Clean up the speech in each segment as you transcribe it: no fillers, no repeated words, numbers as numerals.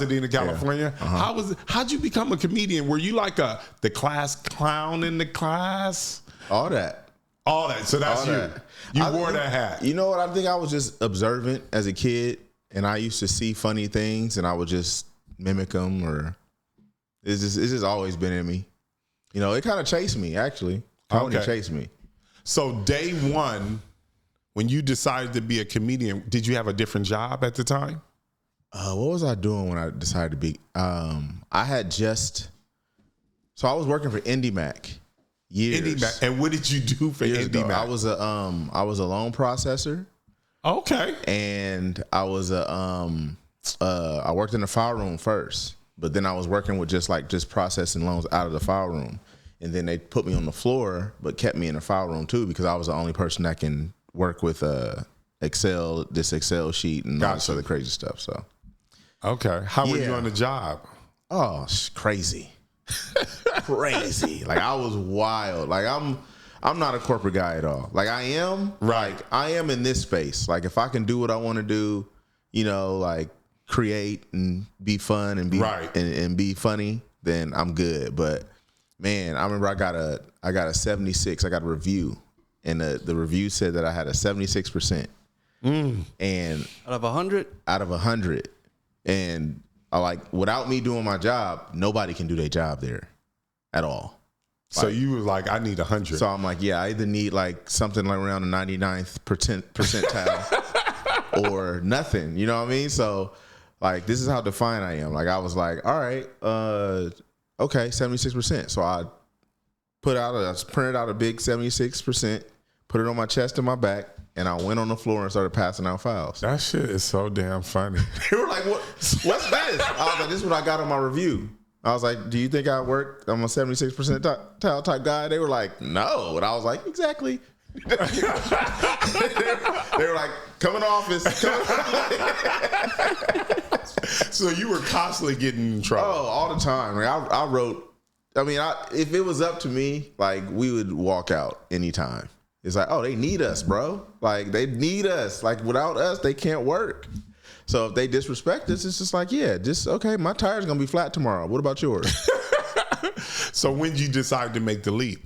Pasadena, California. Yeah. How'd you become a comedian? Were you like the class clown in the class? All that. So that's you. That. You wore that hat. You know what? I think I was just observant as a kid, and I used to see funny things, and I would just mimic them, or it's just always been in me. You know, it kind of chased me, actually. Tony chased me. So day one, when you decided to be a comedian, did you have a different job at the time? What was I doing when I decided to be? I was working for IndyMac. Years. IndyMac. And what did you do for IndyMac? I was a loan processor. Okay. And I was I worked in the file room first, but then I was working with just processing loans out of the file room. And then they put me on the floor, but kept me in the file room too, because I was the only person that can work with Excel sheet and all this other crazy stuff. So okay. How were you on the job? Oh, it's crazy. Crazy. Like, I was wild. Like, I'm not a corporate guy at all. Like, I am. Right. Like, I am in this space. Like, if I can do what I want to do, you know, like create and be fun and be and be funny, then I'm good. But man, I remember I got a 76. I got a review, and the review said that I had a 76%. And out of 100? Out of 100. And without me doing my job, nobody can do their job there at all. So you were like, I need 100. So I'm like, yeah, I either need like something like around the 99th percentile or nothing. You know what I mean? So like, this is how defined I am. Like, I was like, all right, okay, 76%. So I printed out a big 76%, put it on my chest and my back, and I went on the floor and started passing out files. That shit is so damn funny. They were like, what's this? I was like, this is what I got on my review. I was like, do you think I work? I'm a 76 percentile type guy. They were like, no. And I was like, exactly. They were like, come in the office. So you were constantly getting in trouble. Oh, all the time. Like, I wrote, if it was up to me, like, we would walk out anytime. It's like, oh, they need us, bro. Like, they need us. Like, without us, they can't work. So if they disrespect us, it's just like, yeah, okay, my tire's going to be flat tomorrow. What about yours? So when did you decide to make the leap?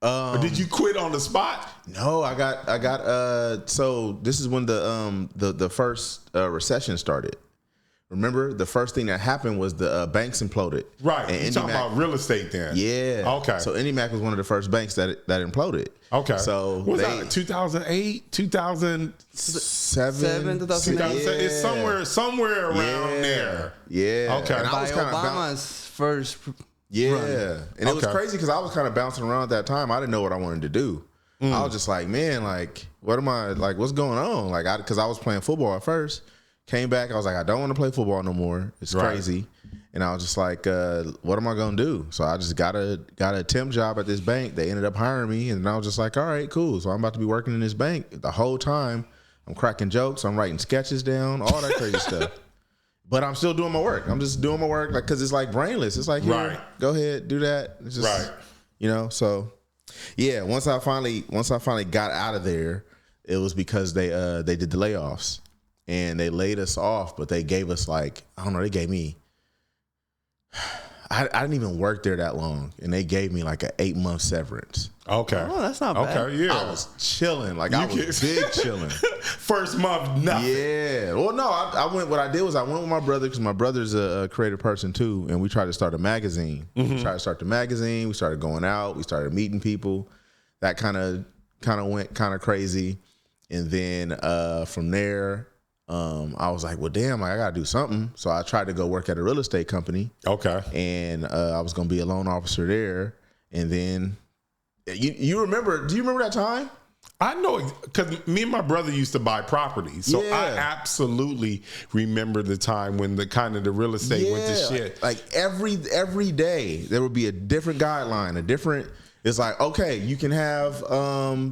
Or did you quit on the spot? No, I got so this is when the first recession started. Remember, the first thing that happened was the banks imploded. Right. And you're talking about real estate then. Yeah. Okay. So IndyMac was one of the first banks that imploded. Okay. So what was that, 2008, 2007? 2008. It's somewhere around there. Yeah. Okay. And I was Obama's first run. And it was crazy because I was kind of bouncing around at that time. I didn't know what I wanted to do. I was just like, man, like, what's going on? Like, because I was playing football at first. Came back, I was like, I don't want to play football no more. It's crazy. And I was just like, what am I going to do? So I just got a temp job at this bank. They ended up hiring me, and I was just like, all right, cool. So I'm about to be working in this bank. The whole time, I'm cracking jokes. I'm writing sketches down, all that crazy stuff. But I'm still doing my work. I'm just doing my work, like, because it's like brainless. It's like, here, go ahead, do that. It's just, you know, so yeah, once I finally got out of there, it was because they did the layoffs. And they laid us off, but they gave us like, I don't know, they gave me, I didn't even work there that long. And they gave me like an 8-month severance. Okay. Oh, that's not bad. Okay, yeah. I was chilling. Like, I was big chilling. First month, nothing. Yeah. Well, no, what I did was I went with my brother, because my brother's a creative person too. And we tried to start a magazine. We tried to start the magazine. We started going out. We started meeting people. That kind of went kind of crazy. And then from there, I was like, well, damn, I got to do something. So I tried to go work at a real estate company. Okay. And I was going to be a loan officer there. And then, do you remember that time? I know, because me and my brother used to buy property. So I absolutely remember the time when the real estate went to shit. Like every day, there would be a different guideline, it's like, okay, you can have,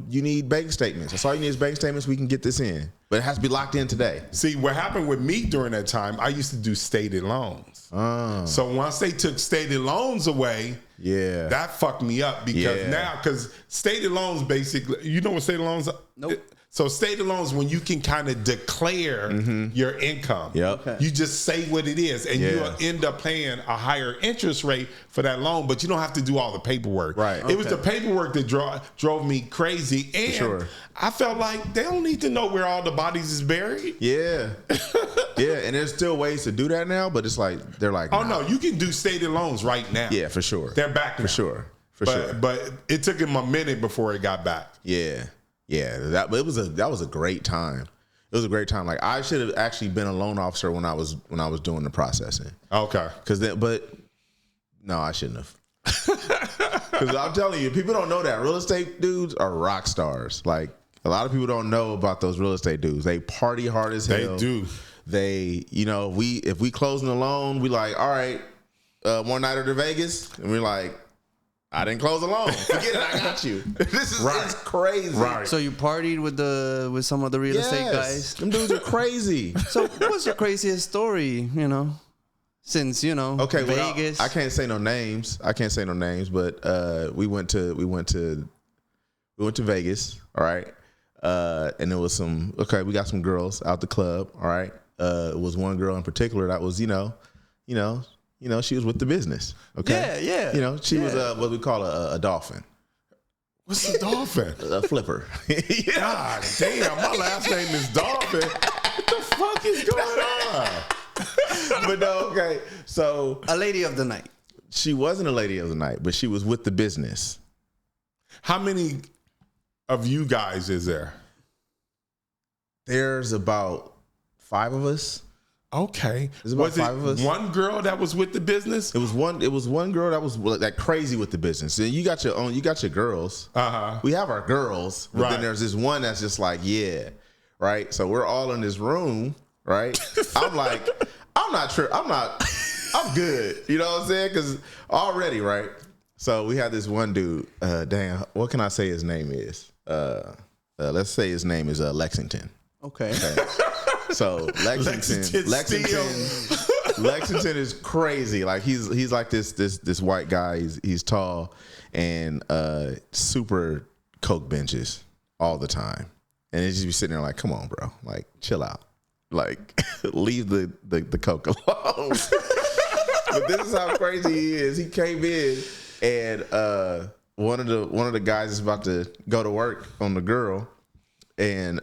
you need bank statements. That's all you need is bank statements. We can get this in. But it has to be locked in today. See, what happened with me during that time, I used to do stated loans. So once they took stated loans away, that fucked me up because now stated loans basically, you know what stated loans are? Nope. So stated loans when you can kind of declare your income. Yep. Okay. You just say what it is, and you'll end up paying a higher interest rate for that loan, but you don't have to do all the paperwork. Right. It was the paperwork that drove me crazy, and I felt like they don't need to know where all the bodies is buried. Yeah. Yeah, and there's still ways to do that now, but it's like they're like, oh no, you can do stated loans right now. Yeah, for sure. They're back now. For sure. But it took him a minute before it got back. Yeah. Yeah, that was a great time. It was a great time. Like I should have actually been a loan officer when I was doing the processing. Okay. But no, I shouldn't have. Because I'm telling you, people don't know that real estate dudes are rock stars. Like a lot of people don't know about those real estate dudes. They party hard as hell. They do. They, if we closing a loan, we like, all right, one night to Vegas, and we're like, I didn't close a loan. Forget it, I got you. This is it's crazy. Right. So you partied with some of the real estate guys? Them dudes are crazy. So what's your craziest story, since, Okay, Vegas? I can't say no names. But we went to Vegas, all right? And there was we got some girls out the club, all right? It was one girl in particular that was, she was with the business. Okay. Yeah. She was what we call a dolphin. What's a dolphin? A flipper. God damn, my last name is Dolphin. What the fuck is going on? But no, okay. So A lady of the night. she wasn't a lady of the night, but she was with the business. How many of you guys is there? There's about 5 of us. Okay. There's about was 5 of us. One girl that was with the business? It was one girl that was like crazy with the business. And you got your girls. Uh-huh. We have our girls, but Right. then there's this one that's just like, yeah, right? So we're all in this room, right? I'm like, I'm not sure. I'm good. You know what I'm saying? Because already, right? So we had this one dude, damn, what can I say his name is? Let's say his name is Lexington. Okay. So Lexington is crazy. Like he's like this white guy. He's tall and super coke benches all the time. And it just be sitting there like, come on, bro, like chill out, like leave the coke alone. But this is how crazy he is. He came in and one of the guys is about to go to work on the girl, and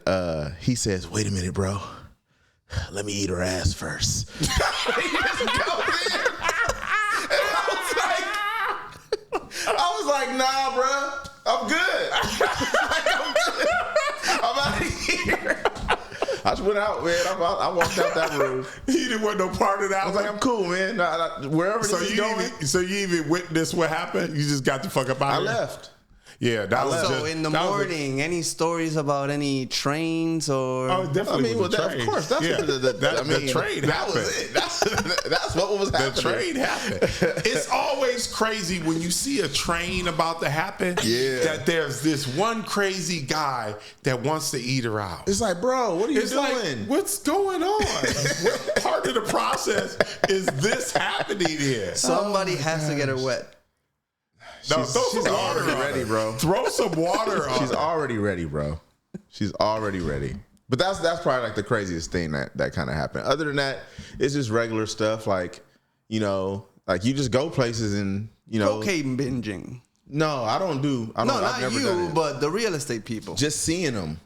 he says, "Wait a minute, bro. Let me eat her ass first." He just goes in. And I was like, nah, bro, I'm good. I'm good. I'm out of here. I just went out, man. I walked out that room. He didn't want no part of that. I was like, I'm cool, man. Wherever this is going. So you even witnessed what happened? You just got the fuck up out of here? I left. Yeah, that was So just, in the morning, any stories about any trains or? Oh, definitely. Of course. That's the trade that happened. was it. That's what was happening. The trade happened. It's always crazy when you see a train about to happen. Yeah. That there's this one crazy guy that wants to eat her out. It's like, bro, what are you doing? Like, what's going on? What part of the process is this happening here? Somebody has to get her wet. No, throw She's some water already on ready, her. bro. Throw some water on She's her. already ready, bro. She's already ready. But that's probably like the craziest thing that kind of happened. Other than that, it's just regular stuff like, like you just go places and, Cocaine binging. No, I don't do. I've Not never done you, it. but the real estate people. Just seeing them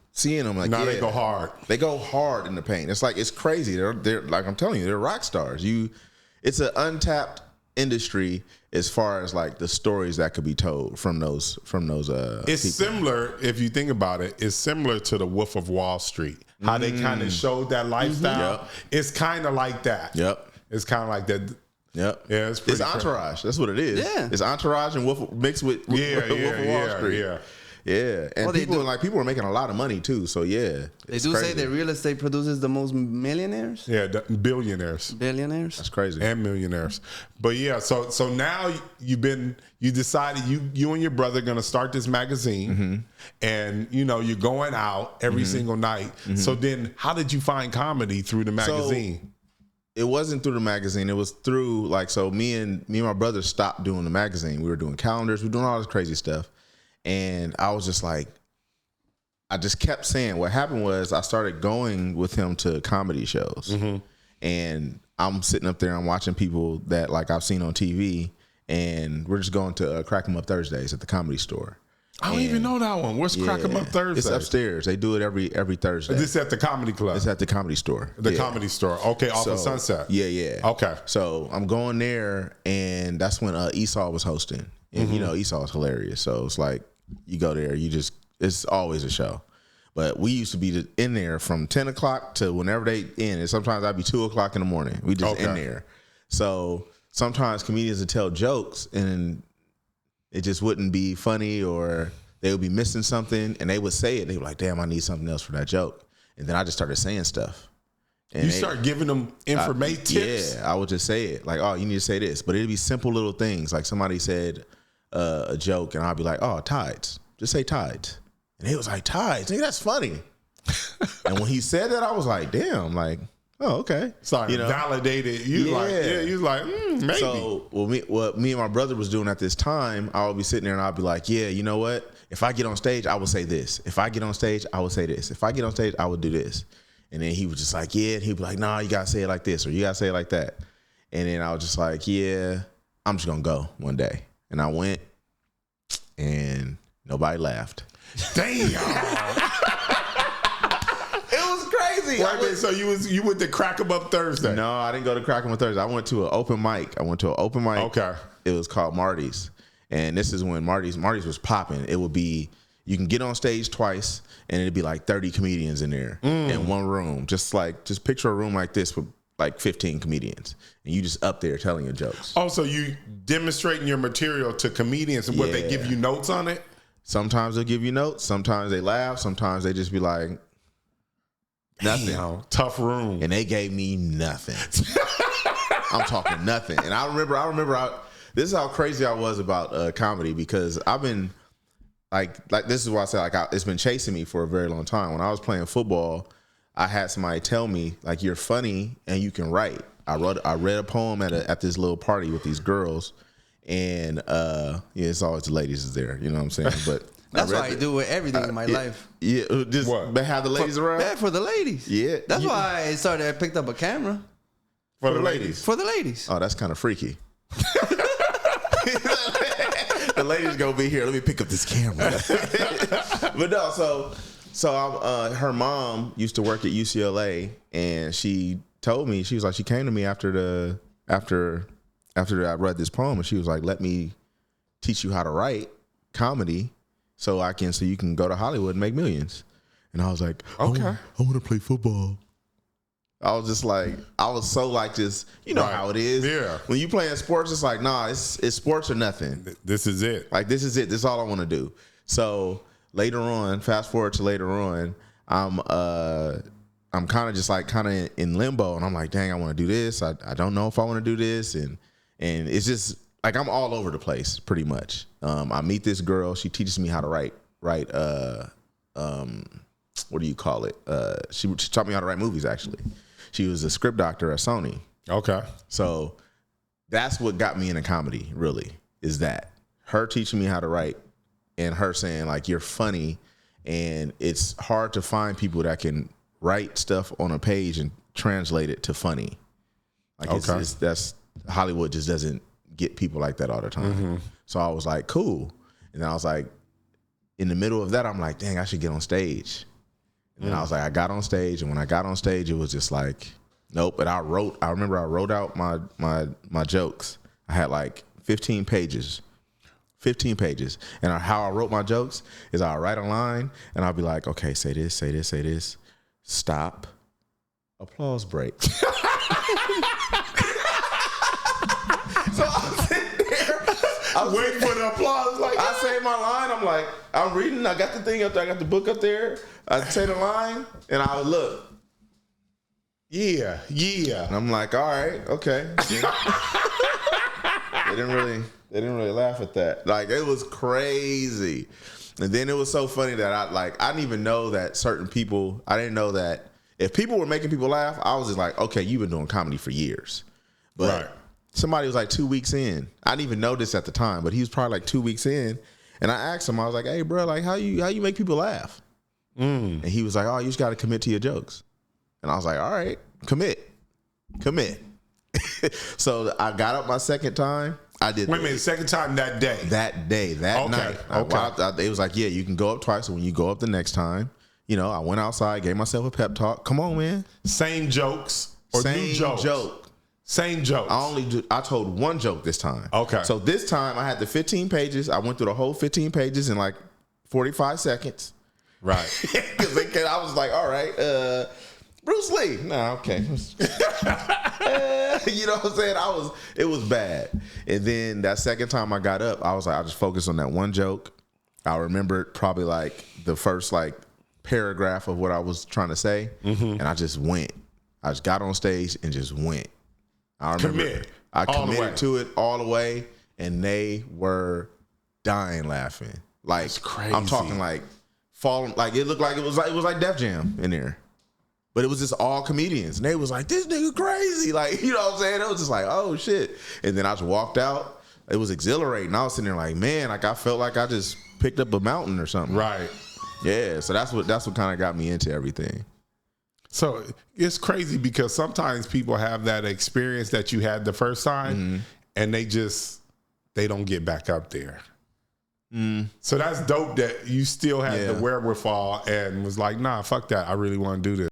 like, Now yeah, they go hard. They go hard in the paint. It's like, it's crazy. They're like, I'm telling you, they're rock stars. It's an untapped industry as far as like the stories that could be told from those It's people. similar, if you think about it, it's similar to the Wolf of Wall Street. How they kind of showed that lifestyle. Yep. It's kind of like that. Yep. It's kind of like that. Yep. Yeah, it's pretty crazy. Entourage. That's what it is. Yeah. It's Entourage and Wolf mixed with Wolf of Wall Street. Yeah. Yeah. And Well, they people do- people are making a lot of money too. So yeah. They it's do crazy. say that real estate produces the most millionaires, Yeah, the billionaires billionaires. That's crazy. and millionaires. But yeah, so now you decided you and your brother gonna start this magazine, and you're going out every single night. So then, how did you find comedy through the magazine? It wasn't through the magazine. It was through me and my brother stopped doing the magazine. We were doing calendars. We were doing all this crazy stuff. And I was just like, I just kept saying, what happened was I started going with him to comedy shows. And I'm sitting up there, I'm watching people that like I've seen on TV, and we're just going to Crack 'em Up Thursdays at the Comedy Store. I don't even know that one. What's Crack 'em Up Thursday? It's upstairs. They do it every Thursday. This at the comedy club? It's at the Comedy Store. The Comedy Store. Okay, off of Sunset. Yeah. Okay. So I'm going there, and that's when Esau was hosting. And, you know, Esau is hilarious. So it's like, you go there, it's always a show. But we used to be in there from 10 o'clock to whenever they end. And sometimes I'd be 2 o'clock in the morning. We just in there. So sometimes comedians would tell jokes, and it just wouldn't be funny, or they would be missing something, and they would say it. They were like, damn, I need something else for that joke. And then I just started saying stuff. And you start giving them information tips? Yeah, I would just say it. Like, oh, you need to say this. But it'd be simple little things. Like somebody said a joke, and I'd be like, oh, tides. Just say tides. And he was like, tides? Nigga, that's funny. And when he said that, I was like, damn, like, oh, okay. Sorry, validated. You was like, maybe. So what me and my brother was doing at this time, I would be sitting there and I'd be like, yeah, you know what? If I get on stage, I will say this. If I get on stage, I will say this. If I get on stage, I will do this. And then he was just like, yeah. And he'd be like, nah, you got to say it like this, or you got to say it like that. And then I was just like, yeah, I'm just going to go one day. And I went, and nobody laughed. Damn. Crazy. So you went to Crack 'em Up Thursday? No, I didn't go to Crack 'em Up Thursday. I went to an open mic. Okay. It was called Marty's. And this is when Marty's was popping. It would be, you can get on stage twice, and it'd be like 30 comedians in there in one room. Just picture a room like this with like 15 comedians. And you just up there telling your jokes. Oh, so you demonstrating your material to comedians, and what, they give you notes on it? Sometimes they'll give you notes. Sometimes they laugh. Sometimes they just be like, nothing. Damn, tough room. And they gave me nothing. I'm talking nothing. And I remember this is how crazy I was about comedy, because I've been like this is why I say it's been chasing me for a very long time. When I was playing football, I had somebody tell me, like, you're funny and you can write. I read a poem at this little party with these girls, and it's always the ladies is there, you know what I'm saying? But that's why I do with everything in my life. Yeah, just have the ladies around. Yeah, for the ladies. Yeah, that's why I picked up a camera for the ladies. For the ladies. Oh, that's kind of freaky. The ladies gonna be here. Let me pick up this camera. But no, so her mom used to work at UCLA, and she told me, she was like, she came to me after I read this poem, and she was like, let me teach you how to write comedy so you can go to Hollywood and make millions. And I was like, okay, I want to play football. I was just like, I was so like this, you know how it is. Yeah. When you playing sports, it's like, nah, it's sports or nothing. This is it. Like, this is it. This is all I want to do. So later on, fast forward to later on, I'm kind of just like in limbo, and I'm like, dang, I want to do this. I don't know if I want to do this, and it's just like I'm all over the place pretty much. I meet this girl. She teaches me how to write. What do you call it? She taught me how to write movies. Actually, she was a script doctor at Sony. Okay, so that's what got me into comedy. Really, is that her teaching me how to write, and her saying, like, you're funny, and it's hard to find people that can write stuff on a page and translate it to funny. Like, that's Hollywood just doesn't get people like that all the time. Mm-hmm. So I was like, cool. And then I was like, in the middle of that, I'm like, dang, I should get on stage. And then I was like, I got on stage, and when I got on stage, it was just like, nope. But I remember I wrote out my jokes. I had like 15 pages. And how I wrote my jokes is I'll write a line, and I'll be like, okay, say this, say this, say this. Stop. Applause break. So I'm sitting there. I'm waiting for the applause. Like, I say my line. I'm like, I'm reading. I got the thing up there. I got the book up there. I say the line, and I would look. Yeah. And I'm like, all right, okay. They didn't really laugh at that. Like, it was crazy. And then it was so funny that I didn't even know that certain people, I didn't know that if people were making people laugh, I was just like, okay, you've been doing comedy for years. But somebody was like 2 weeks in. I didn't even know this at the time, but he was probably like 2 weeks in. And I asked him, I was like, hey, bro, like, how you make people laugh? And he was like, oh, you just got to commit to your jokes. And I was like, all right, commit. So I got up my second time. I did. Wait a minute, second time that day? That night. It was like, yeah, you can go up twice. So when you go up the next time, I went outside, gave myself a pep talk. Come on, man. Same jokes or new jokes? Same jokes. I told one joke this time. Okay. So this time I had the 15 pages. I went through the whole 15 pages in like 45 seconds. Right. Because I was like, all right, Bruce Lee. Nah, okay. You know what I'm saying? It was bad. And then that second time I got up, I was like, I just focused on that one joke. I remembered probably like the first like paragraph of what I was trying to say. And I just went. I just got on stage and just went. I remember I committed to it all the way, and they were dying laughing. Like, that's crazy. I'm talking like falling, like it looked like it was like Def Jam in there. But it was just all comedians. And they was like, this nigga crazy. Like, you know what I'm saying? It was just like, oh shit. And then I just walked out. It was exhilarating. I was sitting there like, man, like I felt like I just picked up a mountain or something. Right. Yeah. So that's what kind of got me into everything. So it's crazy because sometimes people have that experience that you had the first time and they don't get back up there. So that's dope that you still had the wherewithal and was like, nah, fuck that. I really want to do this.